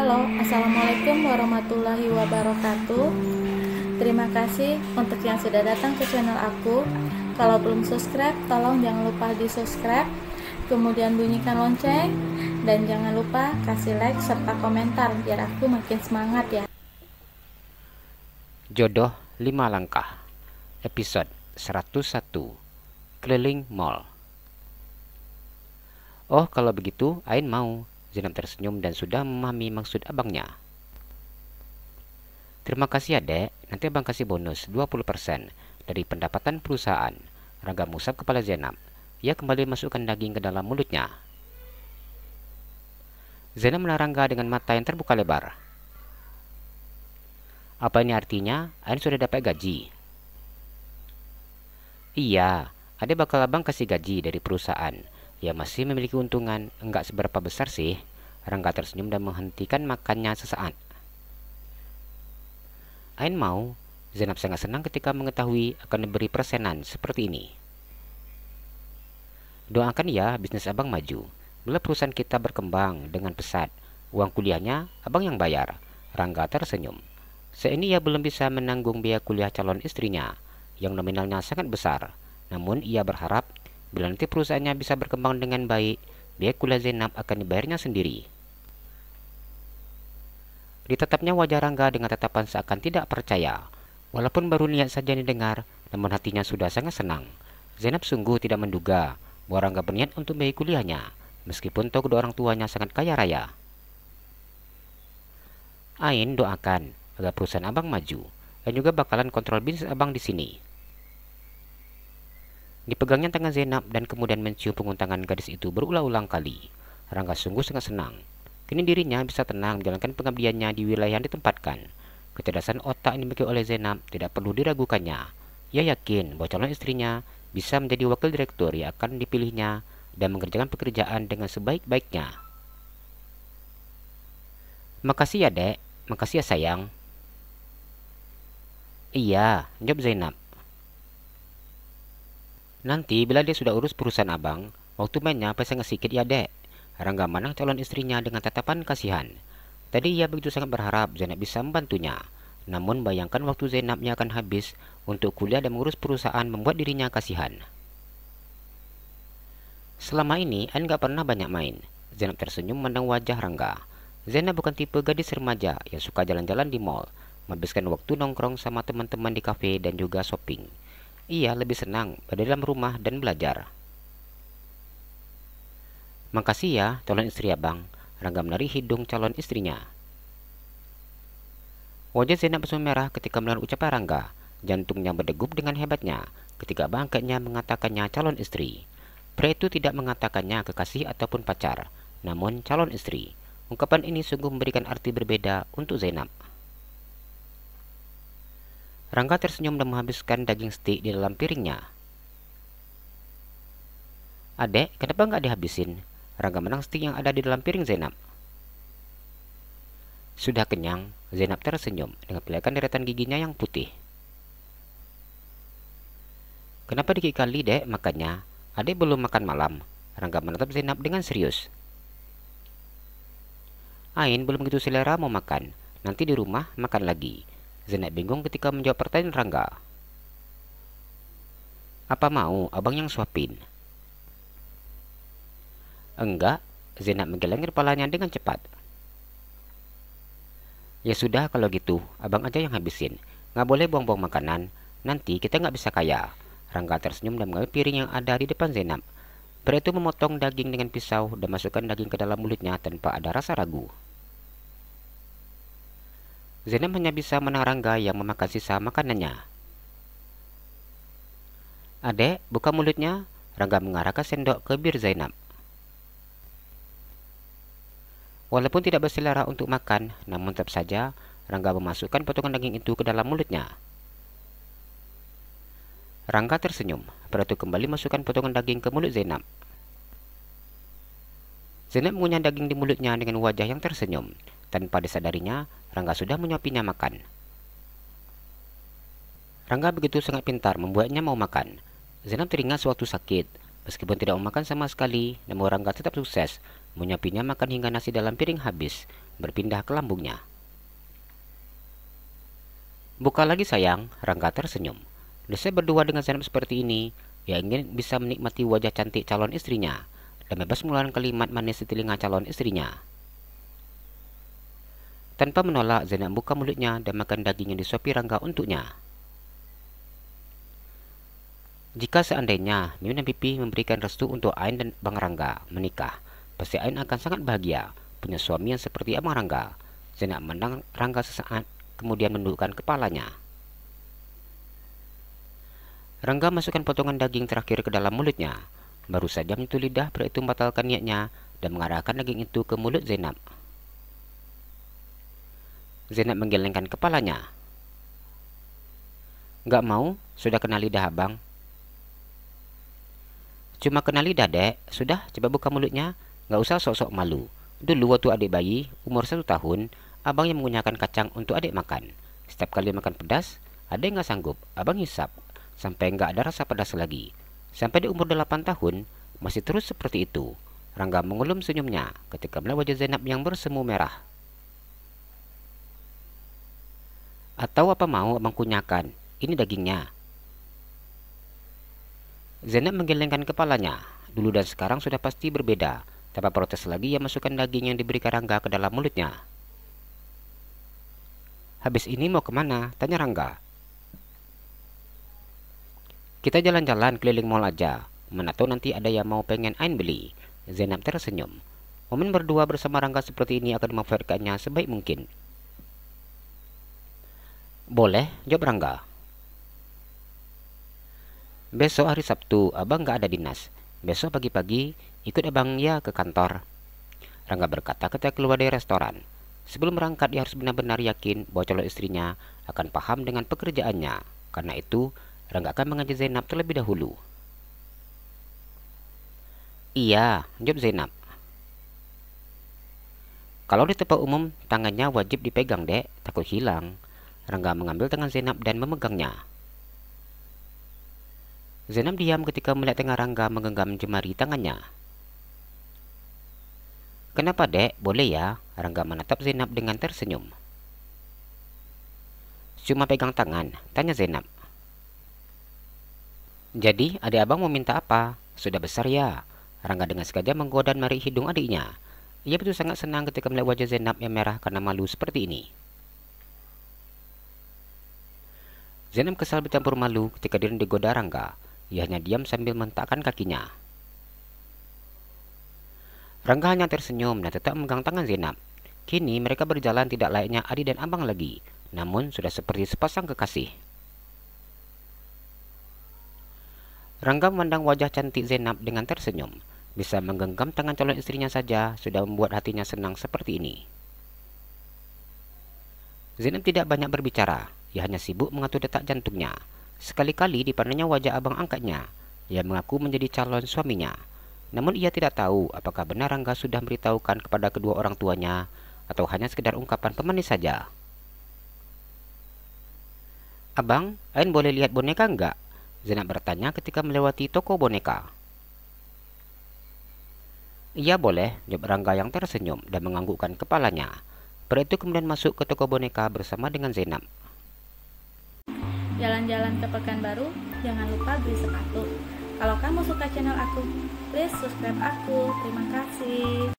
Halo, Assalamualaikum warahmatullahi wabarakatuh. Terima kasih untuk yang sudah datang ke channel aku. Kalau belum subscribe, tolong jangan lupa di subscribe, kemudian bunyikan lonceng, dan jangan lupa kasih like serta komentar biar aku makin semangat ya. Jodoh 5 Langkah, episode 101, Keliling Mall. Oh, kalau begitu, Ain mau. Zainab tersenyum dan sudah memahami maksud abangnya. Terima kasih adek, nanti abang kasih bonus 20% dari pendapatan perusahaan. Rangga mengusap kepala Zainab. Ia kembali masukkan daging ke dalam mulutnya. Zainab melarang Rangga dengan mata yang terbuka lebar. Apa ini artinya? Ain sudah dapat gaji. Iya, adek bakal abang kasih gaji dari perusahaan. Ya masih memiliki untungan, enggak seberapa besar sih. Rangga tersenyum dan menghentikan makannya sesaat. Ain mau. Zainab sangat senang ketika mengetahui akan diberi persenan seperti ini. Doakan ya bisnis abang maju. Bila perusahaan kita berkembang dengan pesat, uang kuliahnya abang yang bayar. Rangga tersenyum. Saat ini ia belum bisa menanggung biaya kuliah calon istrinya, yang nominalnya sangat besar. Namun ia berharap bila nanti perusahaannya bisa berkembang dengan baik, biaya kuliah Zainab akan dibayarnya sendiri. Ditatapnya wajah Rangga dengan tatapan seakan tidak percaya. Walaupun baru niat saja didengar, namun hatinya sudah sangat senang. Zainab sungguh tidak menduga bahwa Rangga berniat untuk biaya kuliahnya, meskipun tahu kedua orang tuanya sangat kaya raya. Ain doakan agar perusahaan abang maju, dan juga bakalan kontrol bisnis abang di sini. Dipegangnya tangan Zainab dan kemudian mencium punggung tangan gadis itu berulang-ulang kali. Rangga sungguh sangat senang. Kini dirinya bisa tenang menjalankan pengabdiannya di wilayah yang ditempatkan. Kecerdasan otak yang dimiliki oleh Zainab tidak perlu diragukannya. Ia yakin bahwa calon istrinya bisa menjadi wakil direktur yang akan dipilihnya dan mengerjakan pekerjaan dengan sebaik-baiknya. Makasih ya dek, makasih ya sayang. Iya, jawab Zainab. Nanti bila dia sudah urus perusahaan abang, waktu mainnya pesangan sedikit ya dek. Rangga menang calon istrinya dengan tatapan kasihan. Tadi ia begitu sangat berharap Zainab bisa membantunya. Namun bayangkan waktu Zainabnya akan habis untuk kuliah dan mengurus perusahaan membuat dirinya kasihan. Selama ini Ain gak pernah banyak main. Zainab tersenyum memandang wajah Rangga. Zainab bukan tipe gadis remaja yang suka jalan-jalan di mall, menghabiskan waktu nongkrong sama teman-teman di kafe dan juga shopping. Ia lebih senang berada dalam rumah dan belajar. Makasih ya, calon istri abang. Rangga menarik hidung calon istrinya. Wajah Zainab langsung merah ketika mendengar ucapan Rangga. Jantungnya berdegup dengan hebatnya ketika abang angkatnya mengatakannya calon istri. Pria itu tidak mengatakannya kekasih ataupun pacar, namun calon istri. Ungkapan ini sungguh memberikan arti berbeda untuk Zainab. Rangga tersenyum dan menghabiskan daging steak di dalam piringnya. Adek, kenapa nggak dihabisin? Rangga menang steak yang ada di dalam piring Zainab. Sudah kenyang, Zainab tersenyum dengan perlihatkan deretan giginya yang putih. Kenapa dikit kali dek makannya? Adek belum makan malam. Rangga menatap Zainab dengan serius. Ain belum begitu selera mau makan. Nanti di rumah makan lagi. Zainab bingung ketika menjawab pertanyaan Rangga. Apa mau abang yang suapin? Enggak, Zainab menggelengkan kepalanya dengan cepat. Ya sudah kalau gitu, abang aja yang habisin. Nggak boleh buang-buang makanan, nanti kita nggak bisa kaya. Rangga tersenyum dan mengambil piring yang ada di depan Zainab. Pria itu memotong daging dengan pisau dan masukkan daging ke dalam mulutnya tanpa ada rasa ragu. Zainab hanya bisa menahan Rangga yang memakan sisa makanannya. Adek, buka mulutnya. Rangga mengarahkan sendok ke bibir Zainab. Walaupun tidak berselera untuk makan, namun tetap saja Rangga memasukkan potongan daging itu ke dalam mulutnya. Rangga tersenyum. Pria itu kembali masukkan potongan daging ke mulut Zainab. Zainab mengunyah daging di mulutnya dengan wajah yang tersenyum. Tanpa disadarinya, Rangga sudah menyuapinya makan. Rangga begitu sangat pintar membuatnya mau makan. Zainab teringat sewaktu sakit. Meskipun tidak mau makan sama sekali, namun Rangga tetap sukses menyuapinya makan hingga nasi dalam piring habis. berpindah ke lambungnya. Buka lagi sayang, Rangga tersenyum. Selesai berdua dengan Zainab seperti ini, ia ingin bisa menikmati wajah cantik calon istrinya dan bebas mengeluarkan kalimat manis di telinga calon istrinya. Tanpa menolak, Zainab buka mulutnya dan makan daging yang disuapi Rangga untuknya. Jika seandainya Mimin dan Pipi memberikan restu untuk Ain dan Bang Rangga menikah, pasti Ain akan sangat bahagia punya suami yang seperti Abang Rangga. Zainab memandang Rangga sesaat, kemudian menundukkan kepalanya. Rangga masukkan potongan daging terakhir ke dalam mulutnya. Baru saja menyentuh lidah, pria itu membatalkan niatnya dan mengarahkan daging itu ke mulut Zainab. Zainab menggelengkan kepalanya. "Gak mau? Sudah kenal lidah abang." "Cuma kenal lidah, dek. Sudah, coba buka mulutnya. Gak usah sok-sok malu. Dulu waktu adik bayi, umur 1 tahun, abang yang menggunakan kacang untuk adik makan. Setiap kali makan pedas, adik gak sanggup. Abang hisap, sampai gak ada rasa pedas lagi. Sampai di umur 8 tahun, masih terus seperti itu." Rangga mengulum senyumnya ketika melihat wajah Zainab yang bersemu merah. "Atau apa mau abang kunyakan? Ini dagingnya." Zainab menggelengkan kepalanya. Dulu dan sekarang sudah pasti berbeda. Tanpa protes lagi, ia masukkan daging yang diberikan Rangga ke dalam mulutnya. "Habis ini mau kemana?" tanya Rangga. "Kita jalan-jalan keliling mall aja. Mana tahu nanti ada yang mau pengen Ain beli." Zainab tersenyum. Momen berdua bersama Rangga seperti ini akan memanfaatkannya sebaik mungkin. "Boleh," jawab Rangga. "Besok hari Sabtu, abang gak ada dinas. Besok pagi-pagi ikut abang ya ke kantor." Rangga berkata ketika keluar dari restoran. Sebelum berangkat, dia harus benar-benar yakin bahwa calon istrinya akan paham dengan pekerjaannya. Karena itu, Rangga akan mengajak Zainab terlebih dahulu. "Iya," jawab Zainab. "Kalau di tempat umum, tangannya wajib dipegang, dek. Takut hilang." Rangga mengambil tangan Zainab dan memegangnya. Zainab diam ketika melihat tengah Rangga menggenggam jemari tangannya. "Kenapa, dek? Boleh ya?" Rangga menatap Zainab dengan tersenyum. "Cuma pegang tangan?" tanya Zainab. "Jadi, adik abang mau minta apa? Sudah besar ya?" Rangga dengan sengaja menggoda dan menarik hidung adiknya. Ia betul sangat senang ketika melihat wajah Zainab yang merah karena malu seperti ini. Zainab kesal bercampur malu ketika dirinya digoda Rangga. Ia hanya diam sambil mentakkan kakinya. Rangga hanya tersenyum dan tetap memegang tangan Zainab. Kini mereka berjalan tidak layaknya adik dan abang lagi, namun sudah seperti sepasang kekasih. Rangga memandang wajah cantik Zainab dengan tersenyum. Bisa menggenggam tangan calon istrinya saja sudah membuat hatinya senang seperti ini. Zainab tidak banyak berbicara. Ia hanya sibuk mengatur detak jantungnya. Sekali-kali dipandangnya wajah abang angkatnya. Ia mengaku menjadi calon suaminya. Namun ia tidak tahu apakah benar Rangga sudah memberitahukan kepada kedua orang tuanya atau hanya sekedar ungkapan pemanis saja. "Abang, Ain boleh lihat boneka enggak?" Zainab bertanya ketika melewati toko boneka. "Iya boleh," jawab Rangga yang tersenyum dan menganggukkan kepalanya. Pria itu kemudian masuk ke toko boneka bersama dengan Zainab. Jalan-jalan ke Pekanbaru, jangan lupa beli sepatu. Kalau kamu suka channel aku, please subscribe aku. Terima kasih.